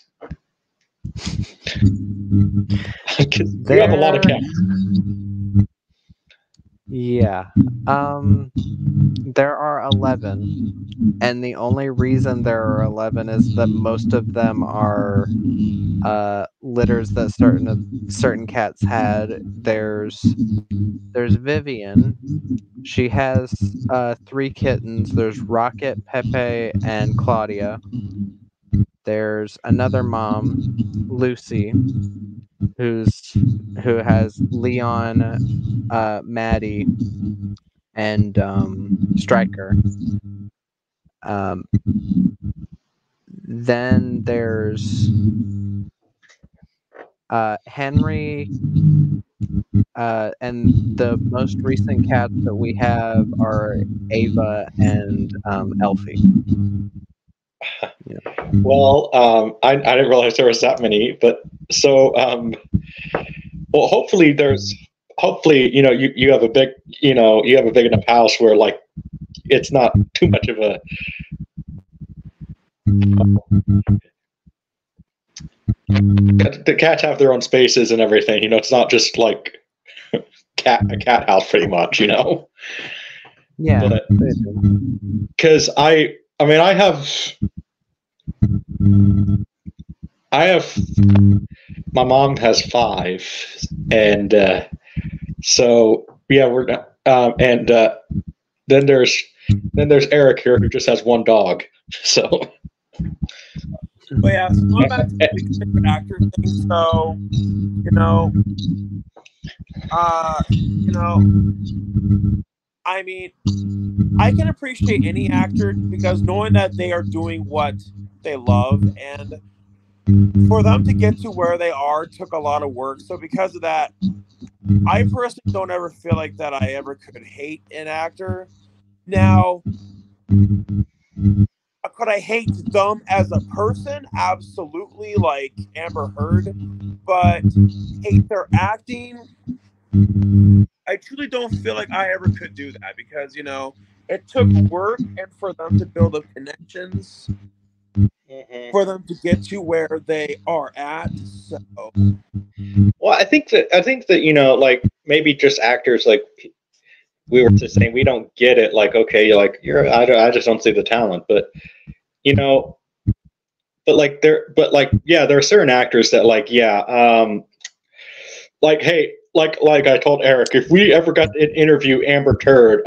Because you have a lot of cats. Yeah. There are 11, and the only reason there are 11 is that most of them are litters that certain cats had. There's Vivian. She has 3 kittens. There's Rocket, Pepe, and Claudia. There's another mom, Lucy, who has Leon, Maddie, and Striker. Then there's Henry, and the most recent cats that we have are Ava and Elfie. Well, I didn't realize there was that many, but so well, hopefully you have a big enough house where like it's not too much of a the cats have their own spaces and everything. It's not just like a cat house, pretty much. Yeah, because I have my mom has 5, and so yeah, we're and then there's Eric here who just has 1 dog. So, but yeah, so going back to the favorite actor thing. So, I mean, I can appreciate any actor because knowing that they are doing what they love, and for them to get to where they are took a lot of work. So because of that, I personally don't ever feel like that I ever could hate an actor. Now, could I hate them as a person? Absolutely, like Amber Heard. But hate their acting? I truly don't feel like I ever could do that because, you know, it took work and for them to build up connections, for them to get to where they are at. So, well, I think that you know, like maybe just actors, like we were just saying, we don't get it. Like, okay, I just don't see the talent, but you know, yeah, there are certain actors that like, hey, like I told Eric, if we ever got to interview Amber Turd,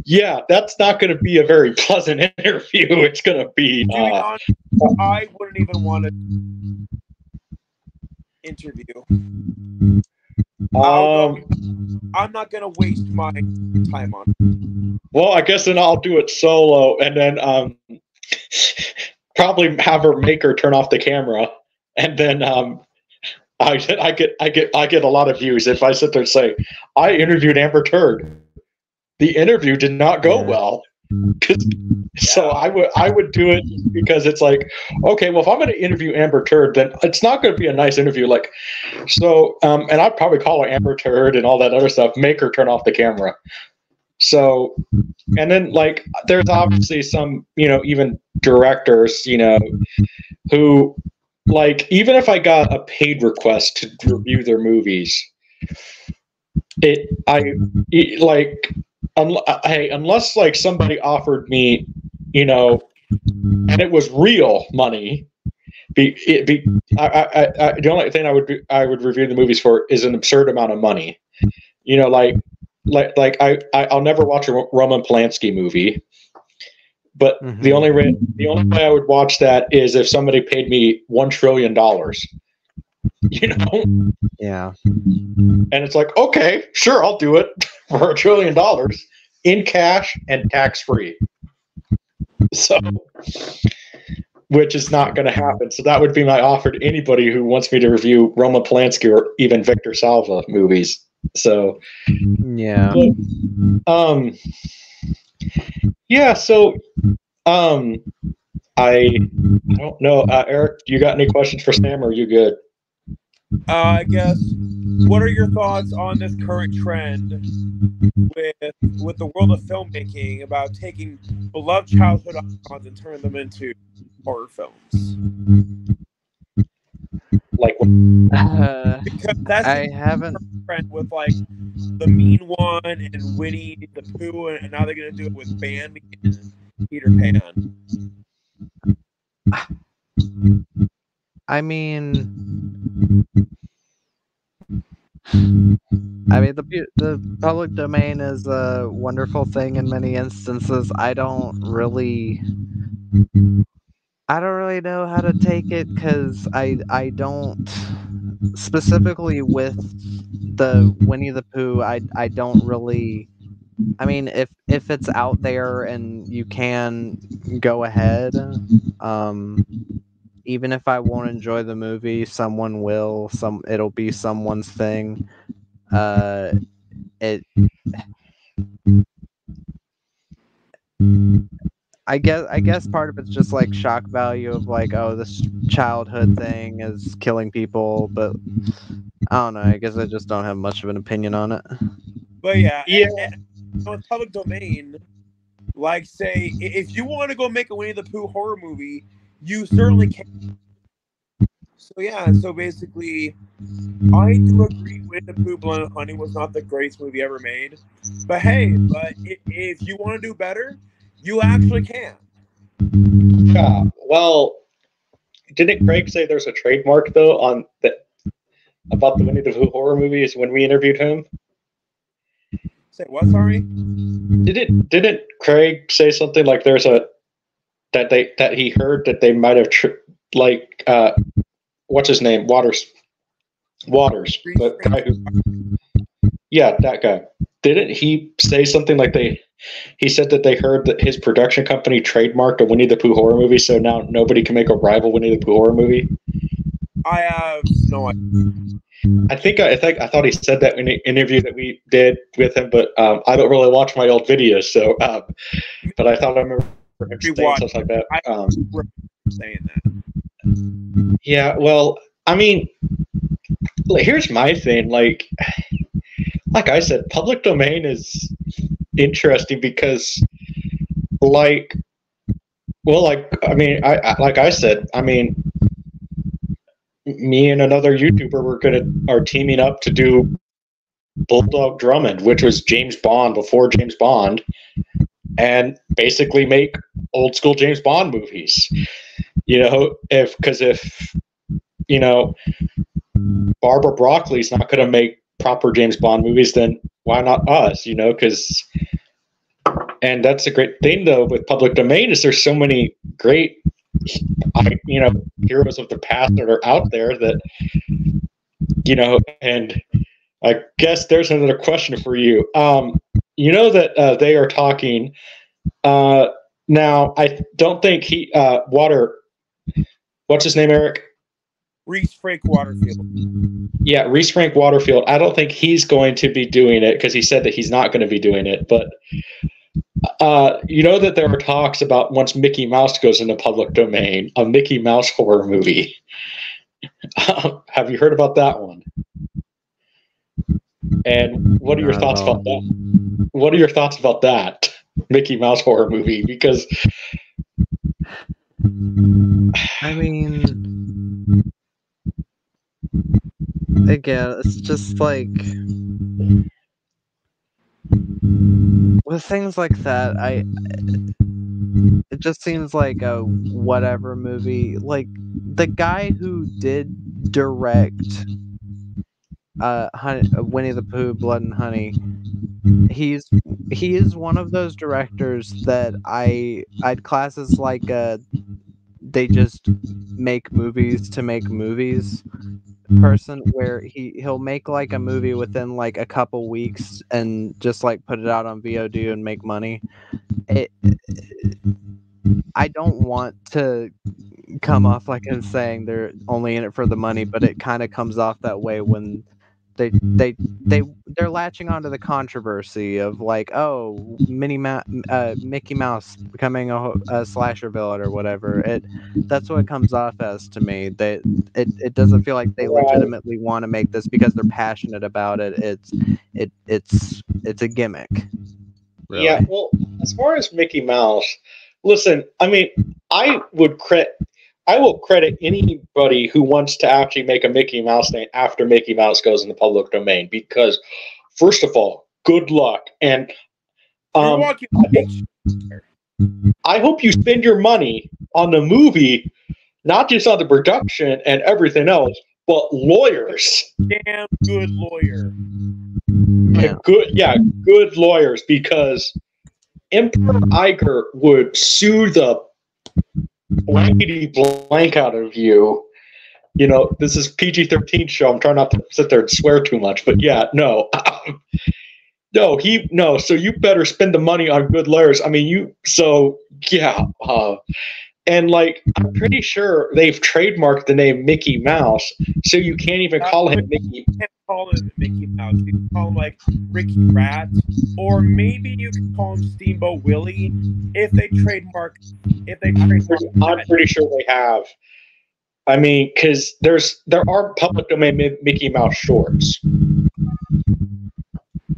yeah, that's not going to be a very pleasant interview. It's going to be. To be honest, I wouldn't even want to interview. I'm not going to waste my time on it. Well, I guess then I'll do it solo, and then probably have her make her turn off the camera, and then I get a lot of views if I sit there and say, I interviewed Amber Turd. The interview did not go well. So I would do it because it's like, okay, well, if I'm going to interview Amber Turd, then it's not going to be a nice interview. Like, so, and I'd probably call her Amber Turd and all that other stuff, make her turn off the camera. So, and then like, there's obviously some, you know, even directors, you know, who, like, even if I got a paid request to review their movies, unless like somebody offered me, you know, and it was real money, the only thing I would review the movies for is an absurd amount of money. You know, I'll never watch a Roman Polanski movie. But the only way I would watch that is if somebody paid me $1 trillion. You know? Yeah. And it's like, okay, sure, I'll do it for $1 trillion in cash and tax free. So, which is not going to happen. So that would be my offer to anybody who wants me to review Roman Polanski or even Victor Salva movies. So, yeah. But, yeah, so I don't know. Eric, you got any questions for Sam, or are you good? I guess, what are your thoughts on this current trend with the world of filmmaking about taking beloved childhood icons and turning them into horror films? Like, because that's I haven't trend with like the Mean One and Winnie the Pooh, and now they're gonna do it with Bambi and Peter Pan. I mean, the public domain is a wonderful thing in many instances. I don't really know how to take it because I don't, specifically with the Winnie the Pooh, I don't really. I mean, if it's out there and you can go ahead, even if I won't enjoy the movie, someone will. It'll be someone's thing. I guess part of it's just like shock value of like, oh, this childhood thing is killing people, but I don't know. I guess I just don't have much of an opinion on it. But yeah. On public domain, like, say, if you want to go make a Winnie the Pooh horror movie, you certainly can. So yeah, so basically, I do agree Winnie the Pooh Blood and Honey was not the greatest movie ever made. But hey, if you want to do better, you actually can. Yeah, well, didn't Craig say there's a trademark, though, on about the Winnie the Pooh horror movies when we interviewed him? Say what? Sorry. Didn't Craig say something like there's that he heard that they might have what's his name, Waters, the guy who, yeah, that guy. Didn't he say something like he said that they heard that his production company trademarked a Winnie the Pooh horror movie, so now nobody can make a rival Winnie the Pooh horror movie? I have no idea. I thought he said that in an interview that we did with him, but I don't really watch my old videos, so but I thought I remember him saying stuff like that. Saying that. Yeah, well, I mean, here's my thing. Like like I said, public domain is interesting because, like, well, like I said, I mean, me and another YouTuber are teaming up to do Bulldog Drummond, which was James Bond before James Bond, and basically make old school James Bond movies. You know, if you know, Barbara Broccoli's not going to make proper James Bond movies, then why not us? You know, and that's a great thing though with public domain is there's so many great, you know, heroes of the past that are out there that, you know, and I guess there's another question for you. You know that they are talking now. I don't think what's his name, Eric? Reese Frank Waterfield. Yeah, Reese Frank Waterfield. I don't think he's going to be doing it because he said that he's not going to be doing it. But you know that there are talks about once Mickey Mouse goes into public domain, a Mickey Mouse horror movie. Have you heard about that one? And what are your thoughts about that? What are your thoughts about that Mickey Mouse horror movie? Because I mean, again, it's just like with things like that, it just seems like a whatever movie. Like the guy who did direct Winnie the Pooh, Blood and Honey, he is one of those directors that I'd class as like they just make movies to make movies person, where he'll make like a movie within like a couple weeks and just like put it out on VOD and make money. I don't want to come off like I'm saying they're only in it for the money, but it kind of comes off that way when they're latching onto the controversy of like, oh, Mickey Mouse becoming a slasher villain or whatever. That's what it comes off as to me. It doesn't feel like they legitimately want to make this because they're passionate about it. It's a gimmick. Really. Yeah, well, as far as Mickey Mouse, listen, I mean, I will credit anybody who wants to actually make a Mickey Mouse thing after Mickey Mouse goes in the public domain because, first of all, good luck. And I hope you spend your money on the movie, not just on the production and everything else, but lawyers. Damn good lawyer. Yeah. Good lawyers, because Emperor Iger would sue the blankety blank out of you. You know, this is PG-13 show. I'm trying not to sit there and swear too much, but yeah, no. So you better spend the money on good lawyers. I mean, and like, I'm pretty sure they've trademarked the name Mickey Mouse, so you can't even call him Mickey. You can't call him Mickey Mouse. You can call him like Ricky Rat, or maybe you can call him Steamboat Willie if they trademark. I'm pretty sure they have. I mean, because there are public domain Mickey Mouse shorts.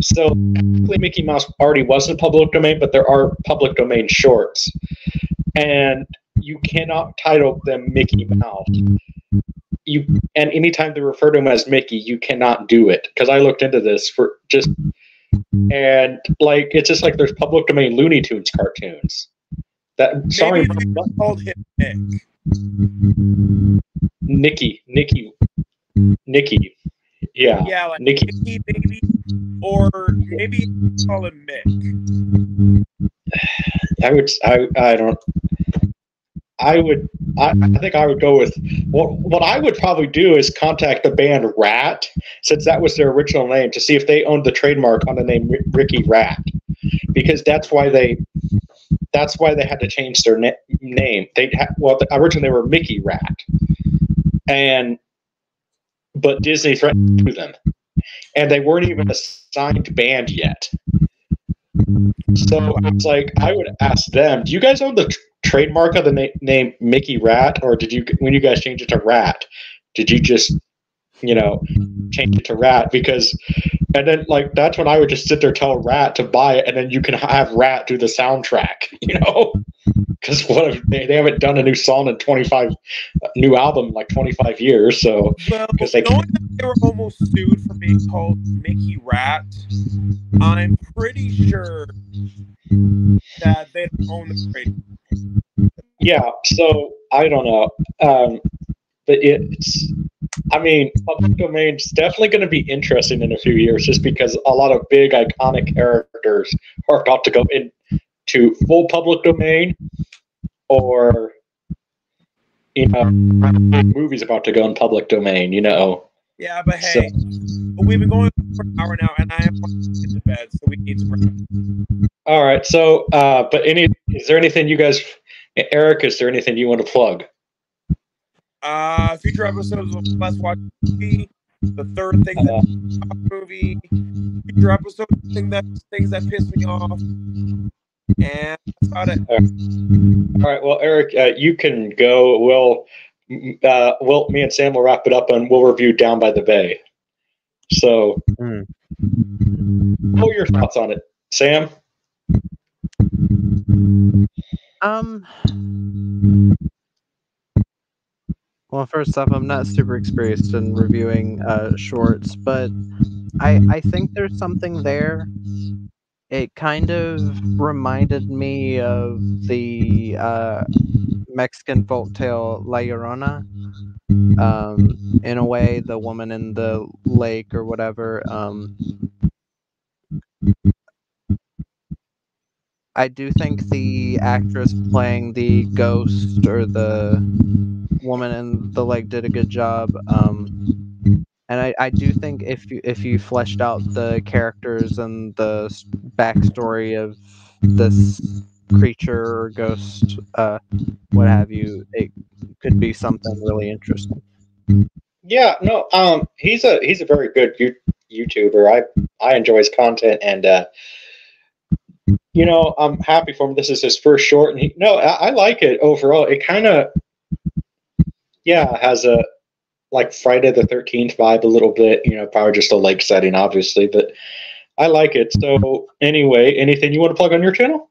So technically, Mickey Mouse already was in public domain, but there are public domain shorts, and you cannot title them Mickey Mouse. And anytime they refer to him as Mickey, you cannot do it, because I looked into this and like it's just like there's public domain Looney Tunes cartoons. Sorry, maybe they called him Nick. Nicky. Yeah, like Nicky baby, or maybe call him Mick. I think I would go with what I would probably do is contact the band Rat, since that was their original name, to see if they owned the trademark on the name Ricky Rat, because that's why they had to change their name. Originally they were Mickey Rat, but Disney threatened to sue them, and they weren't even a signed band yet. So I was like, I would ask them, do you guys own the trademark of the name Mickey Rat, or when you guys changed it to Rat, did you just, change it to Rat? Because And then, like, that's when I would just sit there, tell Rat to buy it, and then you can have Rat do the soundtrack, you know? Because what if they haven't done a new song in 25, new album in like 25 years, so. Well, Because they knowing that they were almost sued for being called Mickey Rat, I'm pretty sure that they don't own the trade. Yeah, so I don't know. But it's, I mean, public domain's definitely going to be interesting in a few years just because a lot of big iconic characters are about to go into full public domain, or, you know, movies about to go in public domain, you know. Yeah, but hey, we've been going for an hour now, and I am going to get to bed, so we need to wrap. All right, so, but is there anything you guys, Eric, is there anything you want to plug? Future episodes of Let's Watch TV, the third thing that movie, future episodes things that piss me off, and that's about it. All right, well, Eric, you can go. Me and Sam will wrap it up, and we'll review Down by the Bay. So, what are your thoughts on it, Sam? Well, first off, I'm not super experienced in reviewing shorts, but I think there's something there. It kind of reminded me of the Mexican folktale La Llorona. In a way, the woman in the lake or whatever. I do think the actress playing the ghost or the woman in the lake did a good job. And I do think if you fleshed out the characters and the backstory of this creature or ghost, what have you, it could be something really interesting. Yeah, no, he's a very good YouTuber. I enjoy his content, and you know, I'm happy for him. This is his first short, and I like it overall. It kind of, has a like Friday the 13th vibe a little bit. You know, probably just a lake setting, obviously, but I like it. So anyway, anything you want to plug on your channel?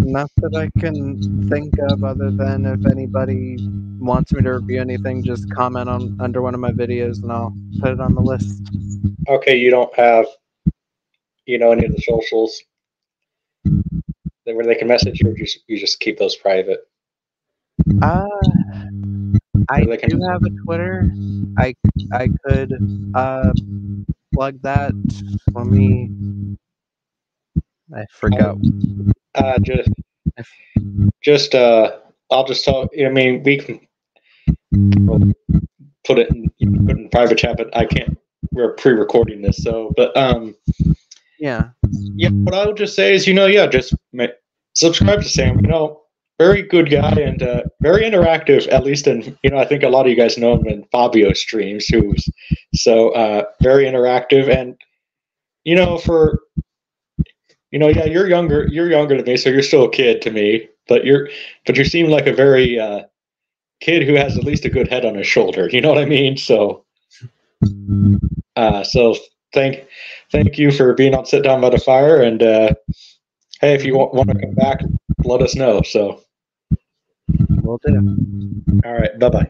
Not that I can think of, other than if anybody wants me to review anything, just comment under one of my videos and I'll put it on the list. Okay, you don't have, any of the socials where they can message you, or you just keep those private? I do have a Twitter. I could plug that. Let me. I forgot. I'll just tell. I mean, we can put it in private chat, but I can't. We're pre-recording this, so. But yeah. What I would just say is, just subscribe to Sam. Very good guy and very interactive. At least I think a lot of you guys know him in Fabio streams, who's very interactive, and you're younger than me, so you're still a kid to me, but you seem like a very kid who has at least a good head on his shoulder. You know what I mean? So, thank you for being on Sit Down by the Fire, and hey, if you want to come back, let us know. So, will do. All right, bye-bye.